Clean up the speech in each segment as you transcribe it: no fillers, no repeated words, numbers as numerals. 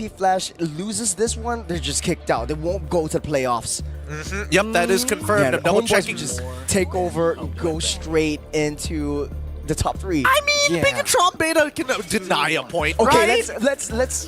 MVP Flash loses this one, they're just kicked out. They won't go to the playoffs. Yep, that is confirmed. Yeah, I'm double Homeboys checking. just take over, go straight into the top 3. I mean, Yeah. Bigatron Beta can deny a point, Okay, right? let's.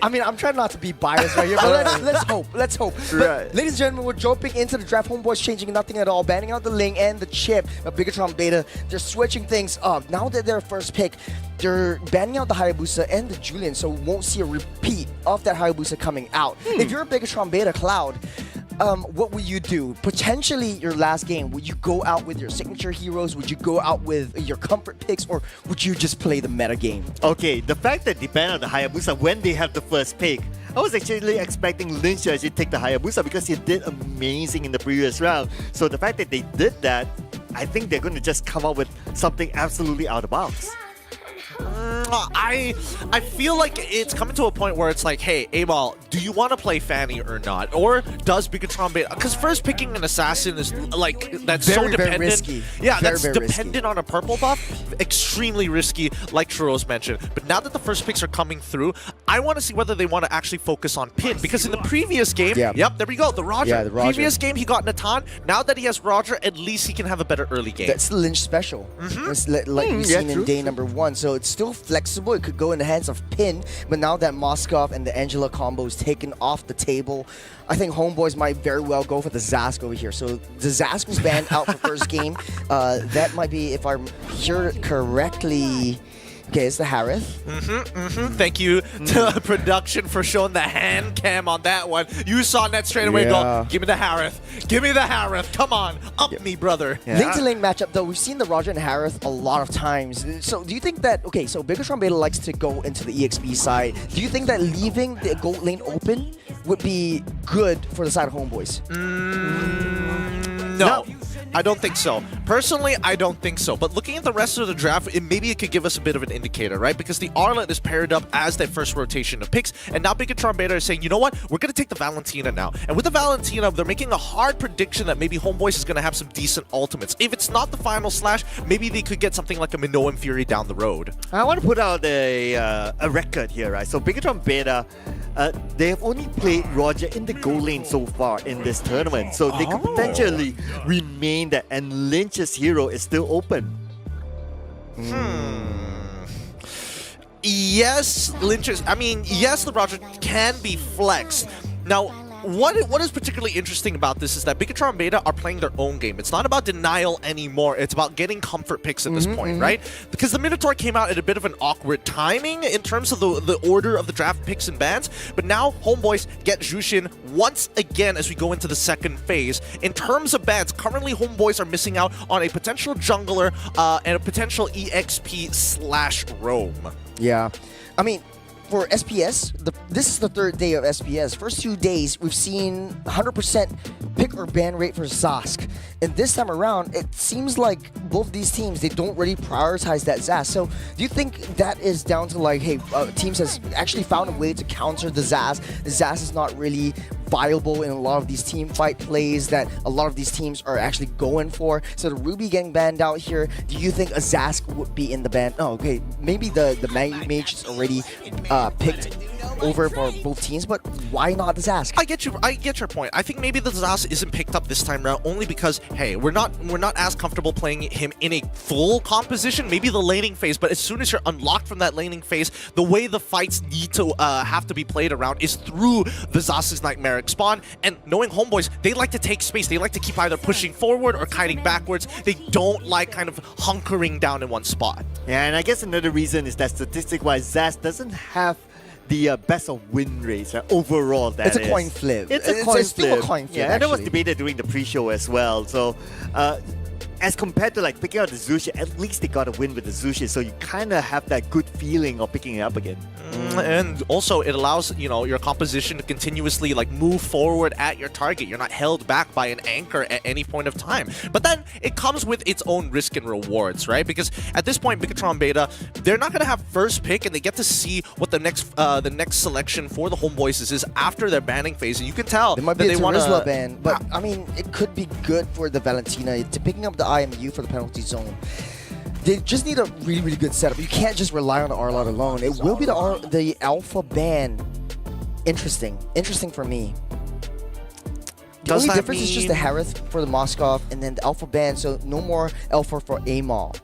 I mean, I'm trying not to be biased right here, but let's hope. Let's hope. Right. But, ladies and gentlemen, we're jumping into the draft. Homeboys changing nothing at all, banning out the Ling and the chip. But Bigatron Beta, they're switching things up. Now that they're first pick, they're banning out the Hayabusa and the Julian, so we won't see a repeat of that Hayabusa coming out. If you're a Bigatron Beta Cloud, what would you do? Potentially your last game, would you go out with your signature heroes? Would you go out with your comfort picks? Or would you just play the meta game? Okay, the fact that they ban out the Hayabusa when they have the first pick, I was actually expecting Lynch to actually take the Hayabusa because he did amazing in the previous round. So the fact that they did that, I think they're going to just come up with something absolutely out of box. I feel like it's coming to a point where it's like, hey, A-Ball, do you want to play Fanny or not? Or does Bigatron Beta... Because first picking an assassin is like, that's so dependent. Very risky. Yeah, very, that's very dependent risky. on a purple buff. Extremely risky, like Churros mentioned. But now that the first picks are coming through, I want to see whether they want to actually focus on Pin. Because in the previous game, yep, there we go, the Roger. Yeah, the Roger. Previous game, he got Natan. Now that he has Roger, at least he can have a better early game. That's the Lynch special. It's like we've seen in day number 1. So it's still flexible. It could go in the hands of Pin, but now that Moskov and the Angela combo is taken off the table, I think Homeboys might very well go for the Zask over here. So the Zask was banned out for first game. That might be, if I hear it correctly, okay, it's the Harith. Thank you to production for showing the hand cam on that one. You saw that straight away. Go, give me the Harith. Give me the Harith. Come on, up me, brother. Link to link matchup, though, we've seen the Roger and Harith a lot of times. So do you think that, okay, so Bigatron Beta likes to go into the EXP side. Do you think that leaving the gold lane open would be good for the side of Homeboys? No. I don't think so. Personally, I don't think so. But looking at the rest of the draft, maybe it could give us a bit of an indicator, right? Because the Arlet is paired up as that first rotation of picks, and now Bigatron Beta is saying, you know what? We're going to take the Valentina now. And with the Valentina, they're making a hard prediction that maybe Homeboys is going to have some decent ultimates. If it's not the final slash, maybe they could get something like a Minoan Fury down the road. I want to put out a record here, right? So Bigatron Beta, they have only played Roger in the gold lane so far in this tournament. So they could potentially remain that, and Lynch's hero is still open. Yes, Lynch's... I mean, yes, the Roger can be flexed. Now, what is particularly interesting about this is that Bigatron Beta are playing their own game. It's not about denial anymore. It's about getting comfort picks at this point, right? Because the Minotaur came out at a bit of an awkward timing in terms of the order of the draft picks and bans. But now Homeboys get Jushin once again as we go into the second phase. In terms of bans, currently Homeboys are missing out on a potential jungler and a potential EXP/roam. Yeah. I mean, for SPS, this is the 3rd day of SPS. First 2 days, we've seen 100% pick or ban rate for Zask. And this time around, it seems like both these teams, they don't really prioritize that Zask. So do you think that is down to like, hey, teams has actually found a way to counter the Zask? The Zask is not really viable in a lot of these team fight plays that a lot of these teams are actually going for. So the Ruby getting banned out here, do you think a Zask would be in the ban? Oh, okay, maybe the Mage is already picked over for both teams, but why not the Zask? I get your point. I think maybe the Zask isn't picked up this time around only because, hey, we're not as comfortable playing him in a full composition, maybe the laning phase, but as soon as you're unlocked from that laning phase, the way the fights need to have to be played around is through the Zask's Nightmaric spawn, and knowing Homeboys, they like to take space. They like to keep either pushing forward or kiting backwards. They don't like kind of hunkering down in one spot. Yeah, and I guess another reason is that statistic-wise, Zask doesn't have the best of win rates, right? Overall, that it's a coin flip. It's a coin flip. Still a coin flip, yeah, and that was actually. debated during the pre-show as well. So, as compared to like picking out the Zushi, at least they got a win with the Zushi, so you kind of have that good feeling of picking it up again. And also, it allows, you know, your composition to continuously like move forward at your target. You're not held back by an anchor at any point of time. But then it comes with its own risk and rewards, right? Because at this point, Bigatron Beta, they're not going to have first pick, and they get to see what the next selection for the Homeboys is after their banning phase. And you can tell there might that be a they want Terizla ban, but I mean, it could be good for the Valentina to picking up the IMU for the penalty zone. They just need a really, really good setup. You can't just rely on the R-Lot alone. It will be the alpha ban. Interesting for me. The only difference is just the Harith for the Moskov and then the alpha ban, so no more alpha for Amal.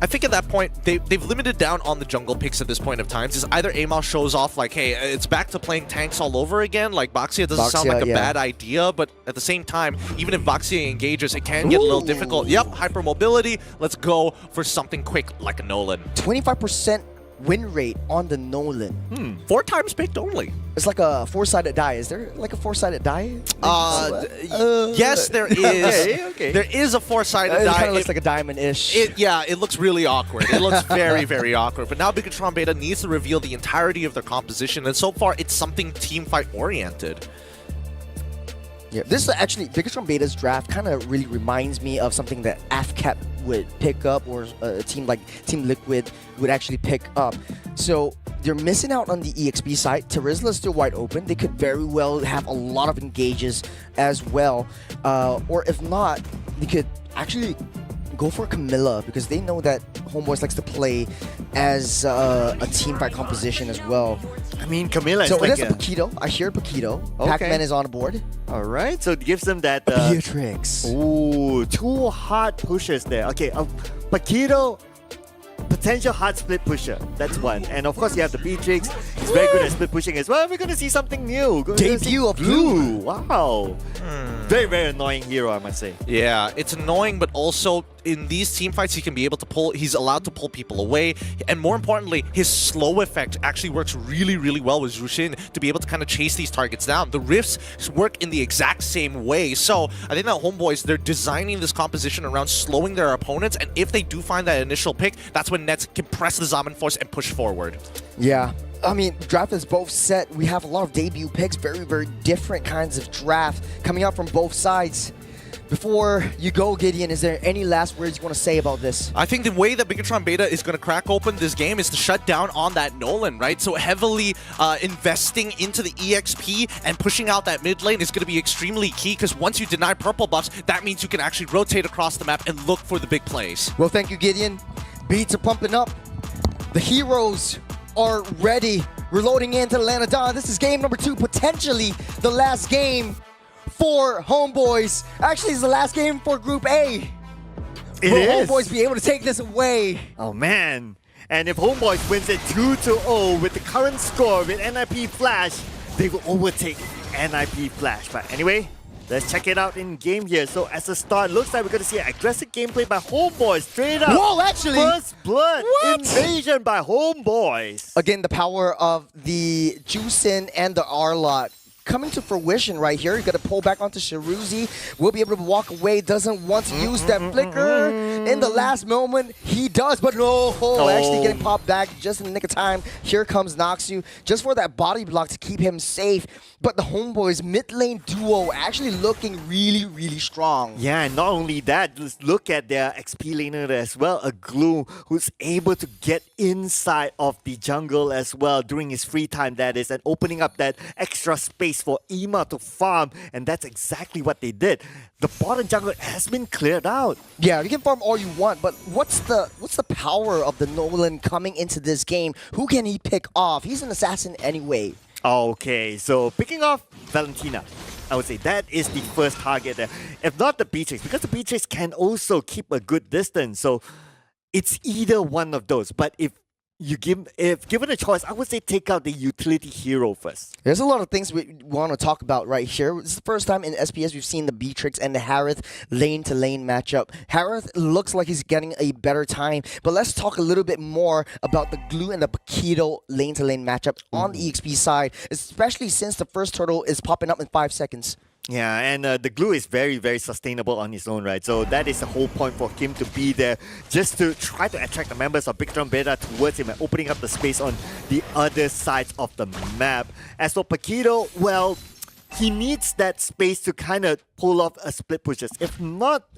I think at that point, they've limited down on the jungle picks at this point of time. Is either Amal shows off like, hey, it's back to playing tanks all over again. Like, Baxia doesn't sound like a bad idea, but at the same time, even if Baxia engages, it can get a little difficult. Yep, hypermobility. Let's go for something quick like a Nolan. 25% win rate on the Nolan. 4 times picked only. It's like a 4-sided die. Is there like a 4-sided die? Yes, there is. Okay. There is a 4-sided die. It kind of looks like a diamond-ish. Yeah, it looks really awkward. It looks very, very awkward. But now Bigatron Beta needs to reveal the entirety of their composition, and so far it's something teamfight oriented. Yeah, this is actually Bigatron Beta's draft kind of really reminds me of something that AFCAP would pick up, or a team like Team Liquid would actually pick up. So they're missing out on the EXP side. Terizla is still wide open. They could very well have a lot of engages as well. Or if not, they could actually go for Camilla because they know that Homeboys likes to play as a teamfight composition as well. I mean, Camilla is so like it is a Paquito. I hear Paquito. Okay. Pac-Man is on board. All right, so it gives them that... Beatrix. Ooh, 2 hard pushers there. Okay, Paquito, potential hard split pusher. That's one. And of course, you have the Beatrix. He's very good at split pushing as well. We're going to see something new. Debut of Blue. Wow. Very, very annoying hero, I must say. Yeah, it's annoying, but also in these team fights, he can be able to pull. He's allowed to pull people away, and more importantly, his slow effect actually works really, really well with Zushin to be able to kind of chase these targets down. The rifts work in the exact same way, so I think that Homeboys, they're designing this composition around slowing their opponents, and if they do find that initial pick, that's when Nets can press the Zaman Force and push forward. Yeah. I mean, draft is both set. We have a lot of debut picks, very, very different kinds of draft coming out from both sides. Before you go, Gideon, is there any last words you want to say about this? I think the way that Bigatron Beta is going to crack open this game is to shut down on that Nolan, right? So heavily investing into the EXP and pushing out that mid lane is going to be extremely key, because once you deny purple buffs, that means you can actually rotate across the map and look for the big plays. Well, thank you, Gideon. Beats are pumping up. The heroes are ready. We're loading into the Land of Dawn. This is game number 2, potentially the last game for Homeboys. Actually, it's the last game for Group A. It Will is. Homeboys be able to take this away? Oh, man. And if Homeboys wins it 2-0 with the current score with NIP Flash, they will overtake NIP Flash. But anyway, let's check it out in game here. So as a start, looks like we're going to see an aggressive gameplay by Homeboys. Straight up. Whoa, actually. First blood What? invasion by Homeboys. Again, the power of the Juicin and the R-Lot coming to fruition right here. You got to pull back onto Sharuzi. Will be able to walk away. Doesn't want to use that flicker. In the last moment, he does, but no. Actually getting popped back just in the nick of time. Here comes Noxu just for that body block to keep him safe. But the Homeboys mid lane duo actually looking really, really strong. Yeah, and not only that, just look at their XP laner as well, a Glue who's able to get inside of the jungle as well during his free time, that is, and opening up that extra space for Ima to farm, and that's exactly what they did. The bottom jungle has been cleared out. Yeah, you can farm all you want, but what's the power of the Nolan coming into this game? Who can he pick off? He's an assassin anyway. Okay, so picking off Valentina, I would say that is the first target there. If not the Beatrix, because the Beatrix can also keep a good distance, so it's either one of those. But if given a choice, I would say take out the utility hero first. There's a lot of things we want to talk about right here. This is the first time in SPS we've seen the Beatrix and the Harith lane-to-lane matchup. Harith looks like he's getting a better time, but let's talk a little bit more about the Glue and the Paquito lane-to-lane matchup on the EXP side, especially since the first turtle is popping up in 5 seconds. Yeah, and the Glue is very, very sustainable on his own, right? So that is the whole point for him to be there, just to try to attract the members of Bigatron Beta towards him and opening up the space on the other sides of the map. As for Paquito, well, he needs that space to kind of pull off a split pushes. If not,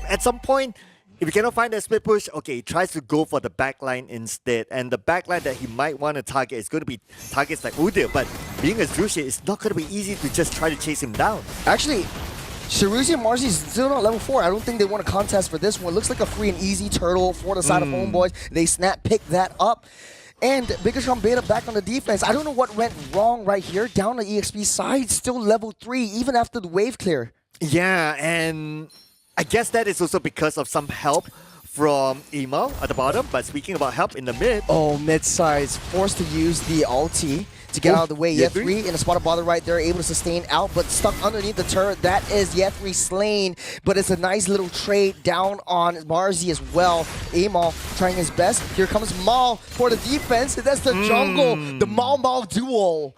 at some point, if he cannot find a split push, okay, he tries to go for the backline instead. And the backline that he might want to target is going to be targets like Udyr. But being a Zushin, it's not going to be easy to just try to chase him down. Actually, Sharuzi and Marzi is still not level 4. I don't think they want a contest for this one. Looks like a free and easy turtle for the side of Homeboys. They snap pick that up. And Bigatron Beta back on the defense. I don't know what went wrong right here. Down the EXP side, still level 3, even after the wave clear. Yeah, and I guess that is also because of some help from Emo at the bottom. But speaking about help in the mid. Oh, mid side is forced to use the ulti to get out of the way. Yet3 in a spot of bother right there, able to sustain out, but stuck underneath the turret. That is Yet3 slain, but it's a nice little trade down on Marzi as well. Amal trying his best. Here comes Mal for the defense. That's the jungle, the Mal duel.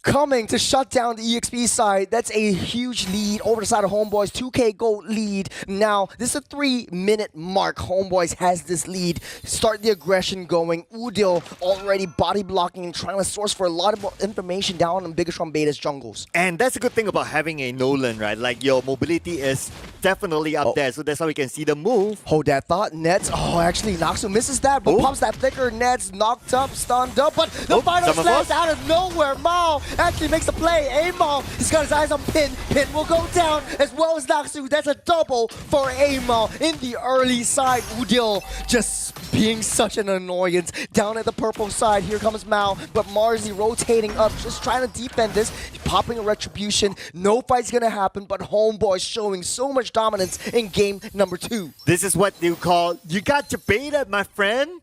Coming to shut down the EXP side. That's a huge lead over the side of Homeboys. 2K gold lead. Now, this is a 3-minute mark. Homeboys has this lead. Start the aggression going. Udil already body blocking and trying to source for a lot of information down in Bigatron Beta's jungles. And that's a good thing about having a Nolan, right? Like, your mobility is definitely up there, so that's how we can see the move. Hold that thought. Nets, actually, Noxu misses that, but pops that flicker. Nets knocked up, stunned up, but the final slash out of nowhere. Mao actually makes the play. Amal, he's got his eyes on Pin. Pin will go down as well as Noxu. That's a double for Amal in the early side. Udil just being such an annoyance. Down at the purple side, here comes Mao, but Marzi rotating up, just trying to defend this. Popping a retribution. No fight's gonna happen, but Homeboy showing so much dominance in game number 2. This is what you call, you got Jabeta, my friend.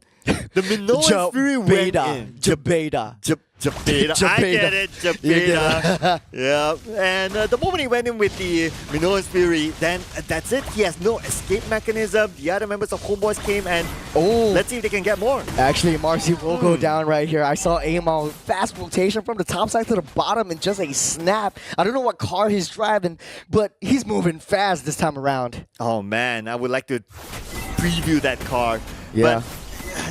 The Minoan Fury went in. Jabeta. Jabeta. I get it, Jabeta. Yeah. And the moment he went in with the Minoan's Fury, then that's it. He has no escape mechanism. The other members of Homeboys came and let's see if they can get more. Actually, Marzi will go down right here. I saw Amal fast rotation from the top side to the bottom and just a snap. I don't know what car he's driving, but he's moving fast this time around. Oh man, I would like to preview that car. Yeah. But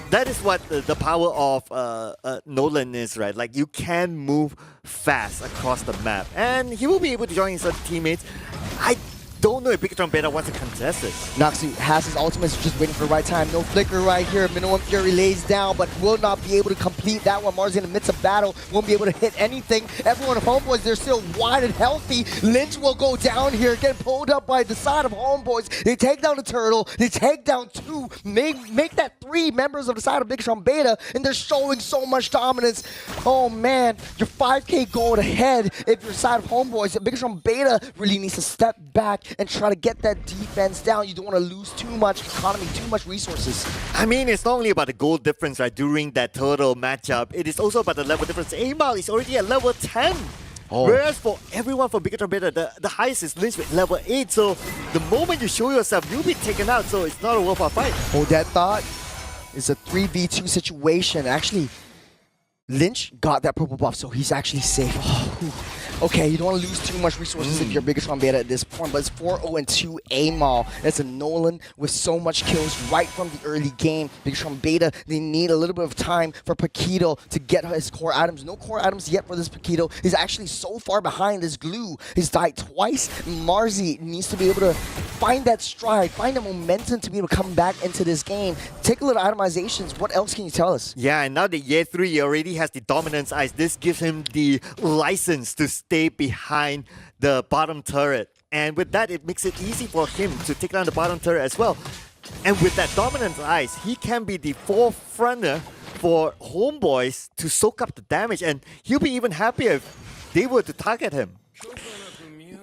that is what the power of Nolan is, right? Like, you can move fast across the map. And he will be able to join his teammates. I don't know if Bigatron Beta wants to contest it. Noxu has his ultimates, just waiting for the right time. No flicker right here. Minoan Fury lays down, but will not be able to complete that one. Marzi in the midst of battle won't be able to hit anything. Everyone of Homeboys, they're still wide and healthy. Lynch will go down here, get pulled up by the side of Homeboys. They take down the turtle. They take down 2. Make that 3 members of the side of Bigatron Beta, and they're showing so much dominance. Oh man, you're 5K gold ahead if you're side of Homeboys. Bigatron Beta really needs to step back and try to get that defense down. You don't want to lose too much economy, too much resources. I mean, it's not only about the goal difference, right, during that turtle matchup. It is also about the level difference. Amal is already at level 10. Whereas for everyone from Bigatron Beta, the highest is Lynch with level 8. So the moment you show yourself, you'll be taken out. So it's not a worthwhile fight. Hold that thought. It's a 3v2 situation. Actually, Lynch got that purple buff, so he's actually safe. Okay, you don't want to lose too much resources if you're Bigatron Beta at this point, but it's 4-0-2 Amal. That's a Nolan with so much kills right from the early game. Bigatron Beta, they need a little bit of time for Paquito to get his core items. No core items yet for this Paquito. He's actually so far behind this glue. He's died twice. Marzi needs to be able to find that stride, find the momentum to be able to come back into this game. Take a little itemizations. What else can you tell us? Yeah, and now that Ye3 already has the dominance eyes, this gives him the license to stay behind the bottom turret. And with that, it makes it easy for him to take down the bottom turret as well. And with that dominance eyes, he can be the forefronter for Homeboys to soak up the damage. And he'll be even happier if they were to target him.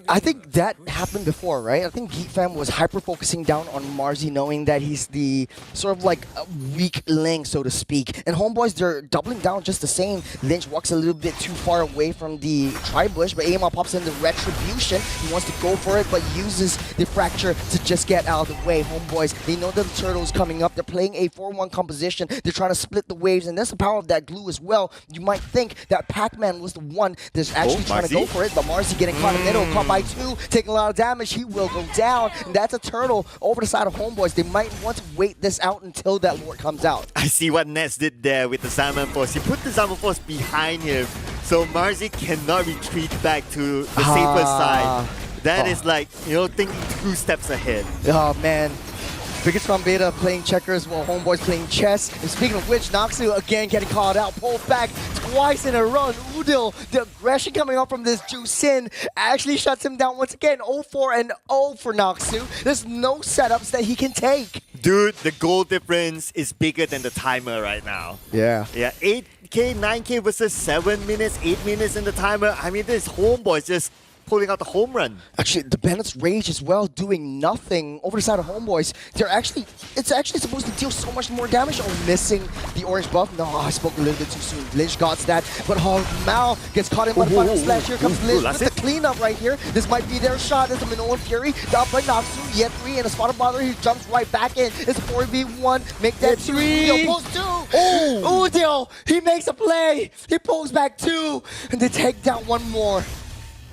I think that happened before, right? I think Geek Fam was hyper-focusing down on Marzi, knowing that he's the sort of like a weak link, so to speak. And Homeboys, they're doubling down just the same. Lynch walks a little bit too far away from the tri-bush, but Amal pops in the retribution. He wants to go for it, but uses the fracture to just get out of the way. Homeboys, they know that the turtle's coming up. They're playing a 4-1 composition. They're trying to split the waves, and that's the power of that glue as well. You might think that Pac-Man was the one that's actually trying to go for it, but Marzi getting caught in the middle, caught by 2, taking a lot of damage. He will go down, and that's a turtle over the side of Homeboys. They might want to wait this out until that Lord comes out. I see what Nets did there with the Salmon Force. He put the Salmon Force behind him, so Marzi cannot retreat back to the safer side. That is like, you know, thinking 2 steps ahead. Oh man, Biggestron Beta playing checkers while Homeboy's playing chess. And speaking of which, Noxu again getting called out, pulled back twice in a row. And Udil, the aggression coming up from this Jusin actually shuts him down once again. 0-4 and 0 for Noxu. There's no setups that he can take. Dude, the goal difference is bigger than the timer right now. Yeah. Yeah, 8K, 9K versus 7 minutes, 8 minutes in the timer. I mean, this Homeboy just pulling out the home run. Actually, the Bandits Rage as well, doing nothing over the side of Homeboys. It's actually supposed to deal so much more damage. Oh, missing the orange buff. No, I spoke a little bit too soon. Lynch got that, but Mal gets caught in by the final slash. Here comes Lynch with the cleanup right here. This might be their shot. There's the Minoan Fury. Down by Noxu, yet 3, and a spot of bother. He jumps right back in. It's a 4v1. Make that 3. Udil pulls 2. Oh, Udil, he makes a play. He pulls back 2, and they take down 1 more.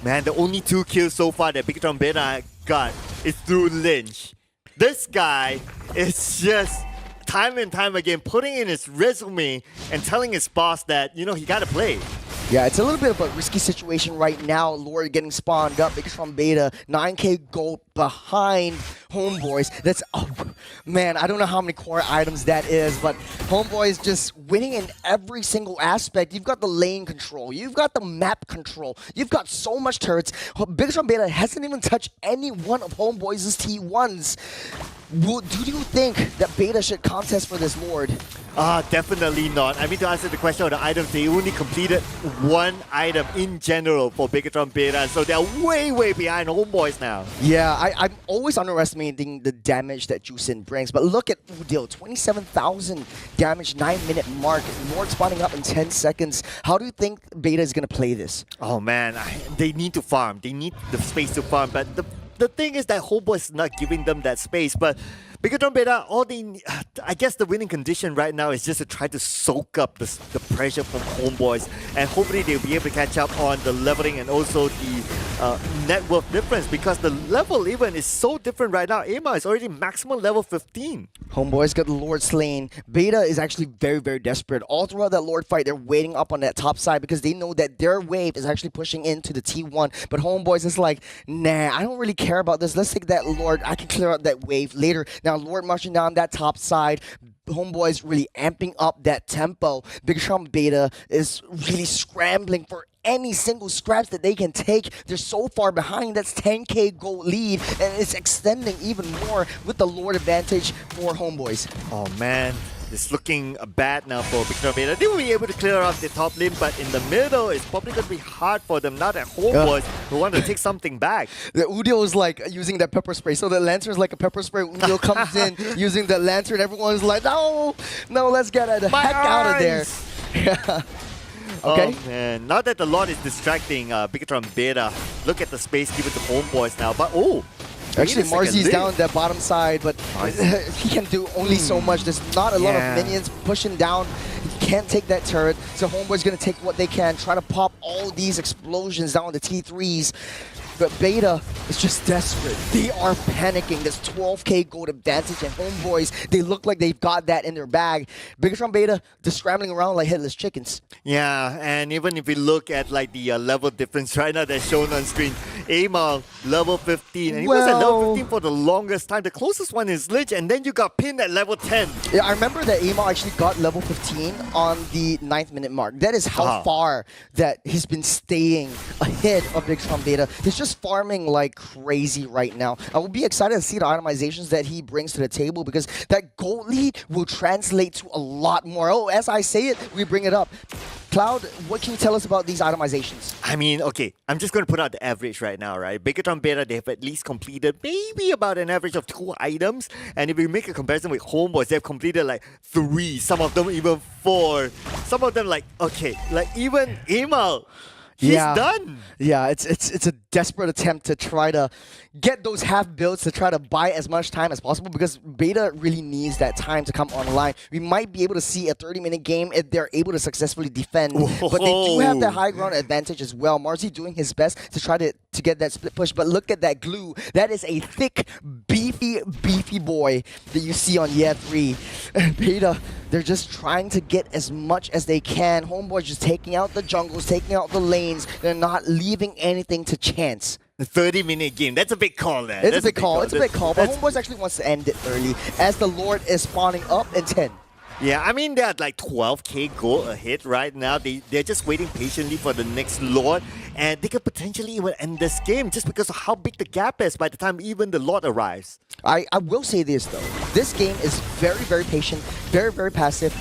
Man, the only 2 kills so far that Bigatron Beta got is through Lynch. This guy is just time and time again putting in his resume and telling his boss that, you know, he gotta play. Yeah, it's a little bit of a risky situation right now. Lord getting spawned up. Bigatron Beta, 9K gold behind Homeboys. That's, oh, man, I don't know how many core items that is, but Homeboys just winning in every single aspect. You've got the lane control. You've got the map control. You've got so much turrets. Bigatron Beta hasn't even touched any one of Homeboys' T1s. Do you think that Beta should contest for this Lord? Definitely not. I mean, to answer the question of the items, they only completed 1 item in general for Bigatron Beta, so they're way, way behind Homeboys now. Yeah, I'm always underestimating the damage that Jusin brings, but look at Udil, 27,000 damage, 9-minute mark, Lord spawning up in 10 seconds. How do you think Beta is going to play this? Oh man, they need to farm. They need the space to farm, but the thing is that Homeboy is not giving them that space. But Bigatron Beta, I guess the winning condition right now is just to try to soak up the pressure from Homeboys, and hopefully they'll be able to catch up on the leveling and also the net worth difference, because the level even is so different right now. Ama is already maximum level 15. Homeboys got the Lord slain. Beta is actually very, very desperate. All throughout that Lord fight, they're waiting up on that top side because they know that their wave is actually pushing into the T1. But Homeboys is like, nah, I don't really care about this. Let's take that Lord. I can clear out that wave later. Now, Lord marching down that top side. Homeboys really amping up that tempo. Bigatron Beta is really scrambling for any single scraps that they can take. They're so far behind. That's 10K gold lead, and it's extending even more with the Lord advantage for Homeboys. Oh man, it's looking bad now for Bigatron Beta. They will be able to clear off the top lane, but in the middle, it's probably going to be hard for them. Now that Homeboys who want to take something back. The Udil is like using that pepper spray. So the lantern is like a pepper spray. Udil comes in using the lantern. Everyone's like, no, let's get the heck out of there. Okay. Oh man, now that the Lord is distracting Bigatron Beta, look at the space given to Homeboys now. But actually, Marzi's down that bottom side, but he can do only so much. There's not a lot of minions pushing down. He can't take that turret, so Homeboy's going to take what they can, try to pop all these explosions down the T3s. But Beta is just desperate. They are panicking. There's 12K gold advantage, and Homeboys, they look like they've got that in their bag. Bigatron Beta, just scrambling around like headless chickens. Yeah, and even if we look at like the level difference right now that's shown on screen, Amal level 15, and he was at level 15 for the longest time. The closest one is Lynch, and then you got pinned at level 10. Yeah, I remember that Amal actually got level 15 on the 9th minute mark. That is how far that he's been staying ahead of Bigatron Beta. He's just farming like crazy right now. I will be excited to see the itemizations that he brings to the table, because that gold lead will translate to a lot more. Oh, as I say it, we bring it up. Cloud, what can you tell us about these itemizations? I mean, okay, I'm just going to put out the average right now, right? Bigatron Beta, they have at least completed maybe about an average of 2 items. And if we make a comparison with Homeboys, they've completed like 3, some of them even 4. Some of them like, okay, like even Amal. He's done. Yeah, it's a desperate attempt to try to get those half builds, to try to buy as much time as possible, because Beta really needs that time to come online. We might be able to see a 30-minute game if they're able to successfully defend. But they do have that high ground advantage as well. Marzi doing his best to try to get that split push. But look at that glue. That is a thick, beefy boy that you see on Year 3. Beta, they're just trying to get as much as they can. Homeboy just taking out the jungles, taking out the lanes. They're not leaving anything to chance. The 30-minute game. That's a big call there. It's That's a big call. It's a big call. But That's- Homeboys actually wants to end it early as the Lord is spawning up in 10. Yeah, I mean, they're like 12k goal ahead right now. They're just waiting patiently for the next Lord, and they could potentially even end this game just because of how big the gap is by the time even the Lord arrives. I will say this though. This game is very, very patient, very, very passive.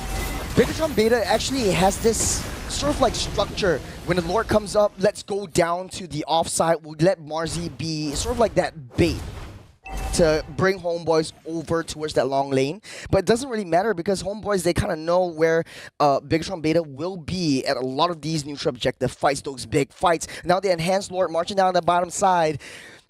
Bigatron Beta actually has this sort of like structure. When the Lord comes up, let's go down to the offside. We'll let Marzi be sort of like that bait to bring Homeboys over towards that long lane. But it doesn't really matter because Homeboys, they kind of know where Bigatron Beta will be at a lot of these neutral objective fights, those big fights. Now the Enhanced Lord marching down the bottom side.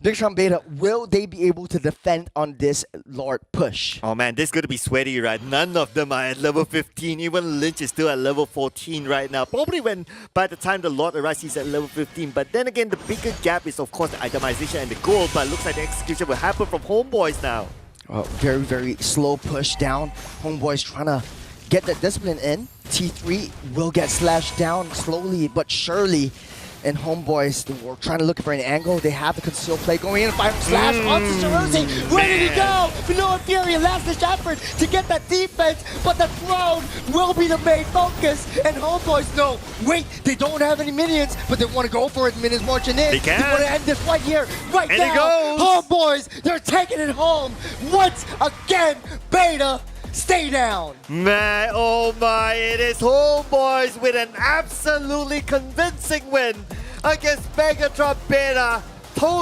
Bigatron Beta, will they be able to defend on this Lord push? Oh man, this is going to be sweaty, right? None of them are at level 15. Even Lynch is still at level 14 right now. Probably when, by the time the Lord arrives, he's at level 15. But then again, the bigger gap is, of course, the itemization and the goal. But it looks like the execution will happen from Homeboys now. Very, very slow push down. Homeboys trying to get that discipline in. T3 will get slashed down slowly but surely. And Homeboys, they were trying to look for an angle. They have the conceal play going in. Final slash onto Cerusi. Where did he go? Manoa Fury, last-ditch effort to get that defense, but the throne will be the main focus. And Homeboys know, wait, they don't have any minions, but they want to go for it. Minions marching in. They can. want to end this right here, right And now. it goes. Homeboys, they're taking it home. Once again, Beta. Stay down! Man, oh my, it is Homeboys with an absolutely convincing win against Bigatron Beta.